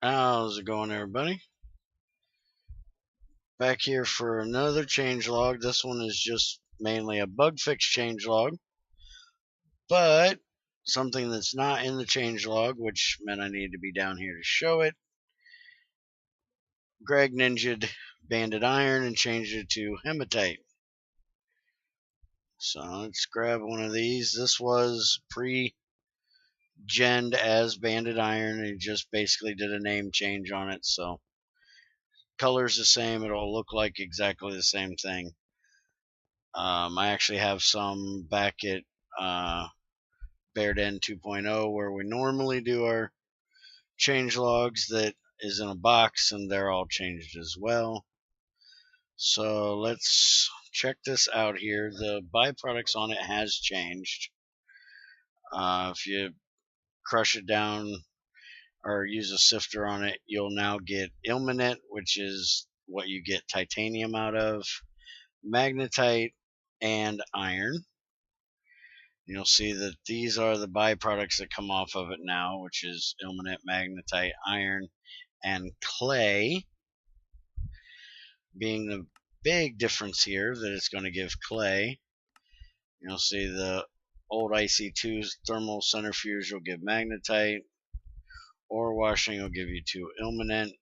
How's it going, everybody? Back here for another changelog. This one is just mainly a bug fix changelog, but something that's not in the changelog, which meant I needed to be down here to show it. Greg ninja'd banded iron and changed it to hematite. So let's grab one of these. This was pre-genned as banded iron and just basically did a name change on it. So color's the same. It'll look like exactly the same thing. I actually have some back at Bared End 2.0 where we normally do our change logs that is in a box, and they're all changed as well. So let's check this out here. The byproducts on it has changed. If you crush it down or use a sifter on it, you'll now get ilmenite, which is what you get titanium out of, magnetite, and iron. You'll see that these are the byproducts that come off of it now, which is ilmenite, magnetite, iron, and clay, being the big difference here that it's going to give clay. You'll see the old IC2 thermal centrifuge will give magnetite, ore washing will give you 2 ilmenite,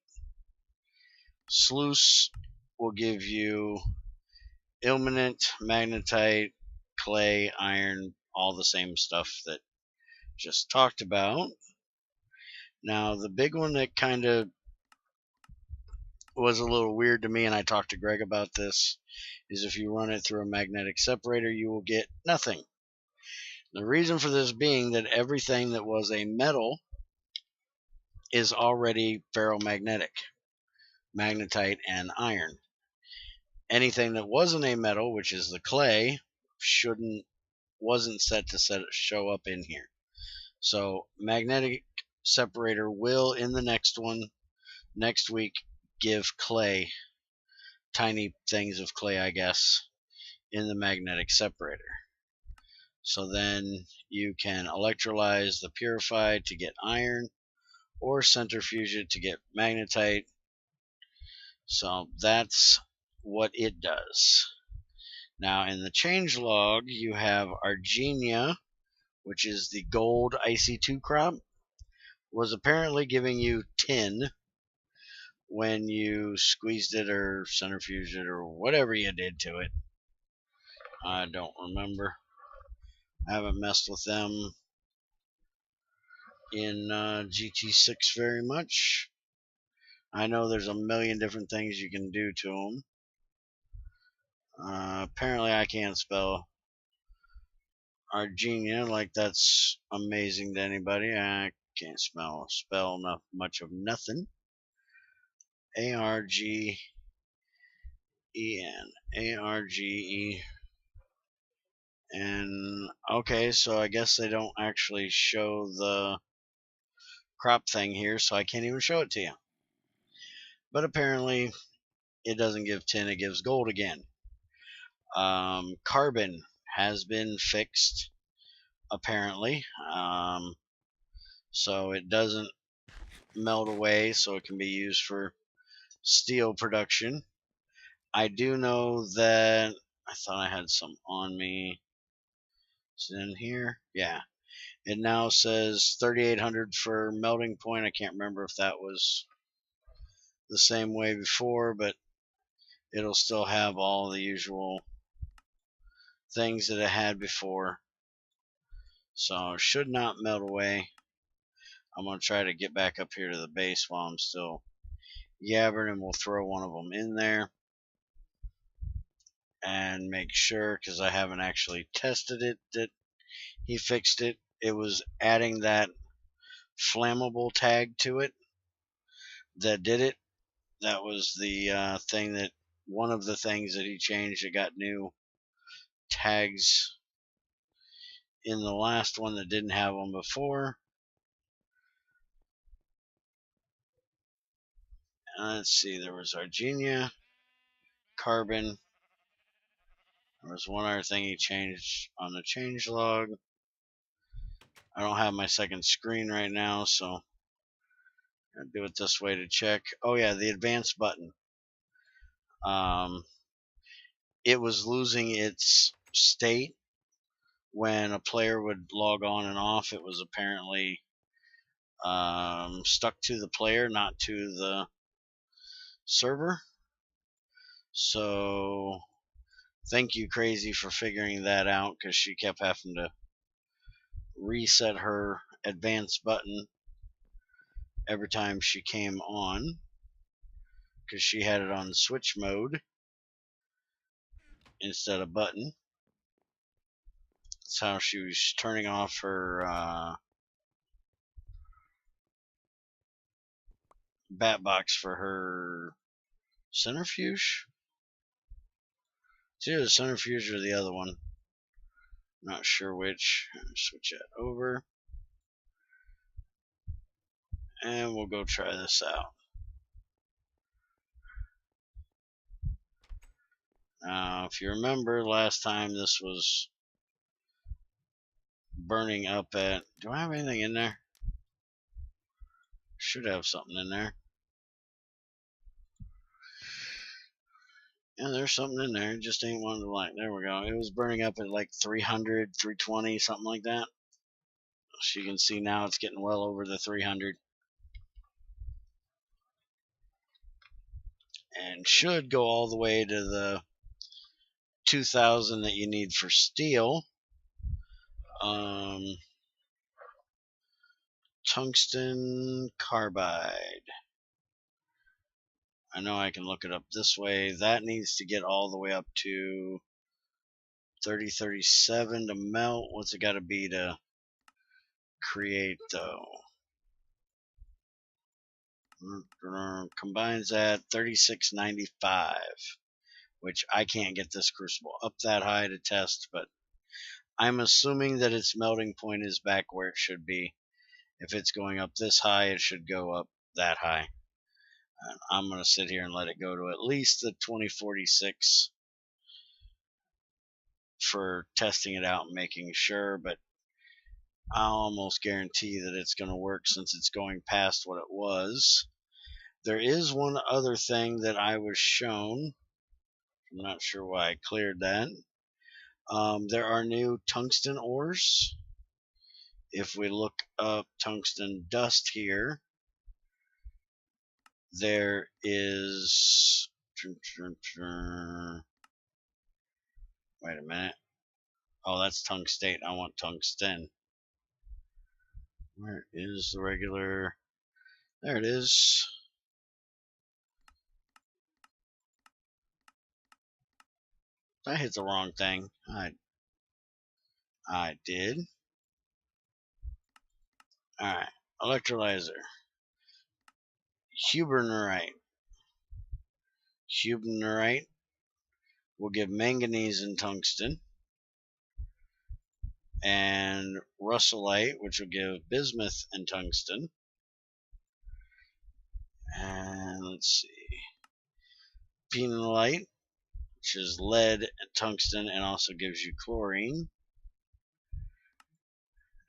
sluice will give you ilmenite, magnetite, clay, iron, all the same stuff that just talked about. Now the big one that kind of was a little weird to me, and I talked to Greg about this, is if you run it through a magnetic separator, you will get nothing. The reason for this being that everything that was a metal is already ferromagnetic, magnetite, and iron. Anything that wasn't a metal, which is the clay, wasn't set to show up in here. So magnetic separator will, in the next one, next week, give clay, tiny things of clay, I guess, in the magnetic separator. So then you can electrolyze the purified to get iron, or centrifuge it to get magnetite. So that's what it does. Now in the changelog, you have Argenia, which is the gold IC2 crop, was apparently giving you tin when you squeezed it or centrifuged it or whatever you did to it. I don't remember. I haven't messed with them in Gt6 very much. I know there's a million different things you can do to them. Apparently I can't spell Argenia, like that's amazing to anybody. I can't spell much of nothing. Argen, Arge, and okay, so I guess they don't actually show the crop thing here, so I can't even show it to you. But apparently it doesn't give tin, it gives gold again. Carbon has been fixed, apparently, so it doesn't melt away, so it can be used for steel production. I do know that I thought I had some on me. Is it in here? Yeah. It now says 3800 for melting point. I can't remember if that was the same way before, but it'll still have all the usual things that it had before. So it should not melt away. I'm going to try to get back up here to the base while I'm still yabbering, and we'll throw one of them in there and make sure, because I haven't actually tested it, that he fixed it. It was adding that flammable tag to it that did it. That was the thing that, one of the things that he changed. It got new tags in the last one that didn't have them before. Let's see, there was Argenia, carbon. There was one other thing he changed on the changelog. I don't have my second screen right now, so I'll do it this way to check. Oh yeah, the advanced button. It was losing its state when a player would log on and off. It was apparently stuck to the player, not to the server. So thank you, Crazy, for figuring that out, because she kept having to reset her advanced button every time she came on, because she had it on switch mode instead of button. That's how she was turning off her bat box for her centrifuge. It's either the centrifuge or the other one. Not sure which. Switch that over. And we'll go try this out. Now, if you remember last time, this was burning up at... Do I have anything in there? Should have something in there. Yeah, there's something in there. It just ain't one to like. There we go. It was burning up at like 300, 320, something like that. So you can see now it's getting well over the 300. And should go all the way to the 2000 that you need for steel. Tungsten carbide. I know I can look it up this way. That needs to get all the way up to 3037 to melt. What's it got to be to create, though? Combines at 3695, which I can't get this crucible up that high to test, but I'm assuming that its melting point is back where it should be. If it's going up this high, it should go up that high. And I'm going to sit here and let it go to at least the 2046 for testing it out and making sure, but I'll almost guarantee that it's going to work since it's going past what it was. There is one other thing that I was shown. I'm not sure why I cleared that. There are new tungsten ores. If we look up tungsten dust here, there is... Wait a minute. Oh, that's tungstate. I want tungsten. Where is the regular? There it is. I hit the wrong thing. I did. Alright. Electrolyzer. Hubernerite. Hubernerite will give manganese and tungsten. And Russellite, which will give bismuth and tungsten. And let's see. Penolite, which is lead and tungsten and also gives you chlorine.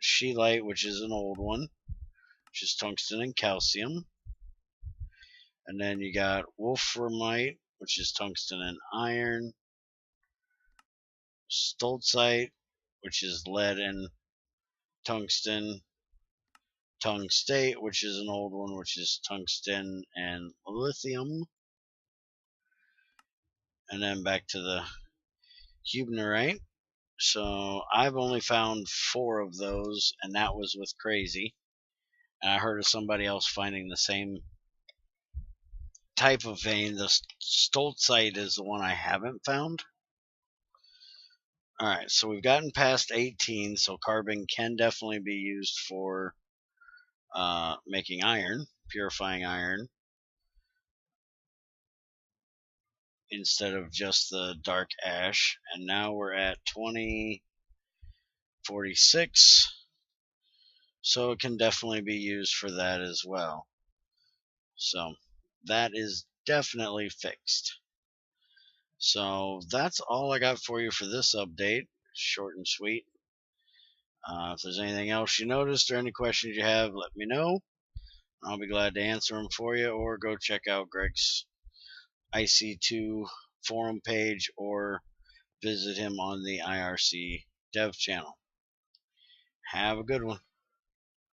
Scheelite, which is an old one, which is tungsten and calcium. And then you got wolframite, which is tungsten and iron. Stoltzite, which is lead and tungsten. Tungstate, which is an old one, which is tungsten and lithium. And then back to the Hubernerite. So I've only found 4 of those, and that was with Crazy. And I heard of somebody else finding the same type of vein. The Stoltzite is the one I haven't found. Alright, so we've gotten past 18, so carbon can definitely be used for making iron, purifying iron, instead of just the dark ash. And now we're at 2046, so it can definitely be used for that as well. So that is definitely fixed. So that's all I got for you for this update. Short and sweet. If there's anything else you noticed or any questions you have, let me know. I'll be glad to answer them for you, or go check out Greg's IC2 forum page or visit him on the IRC dev channel. Have a good one.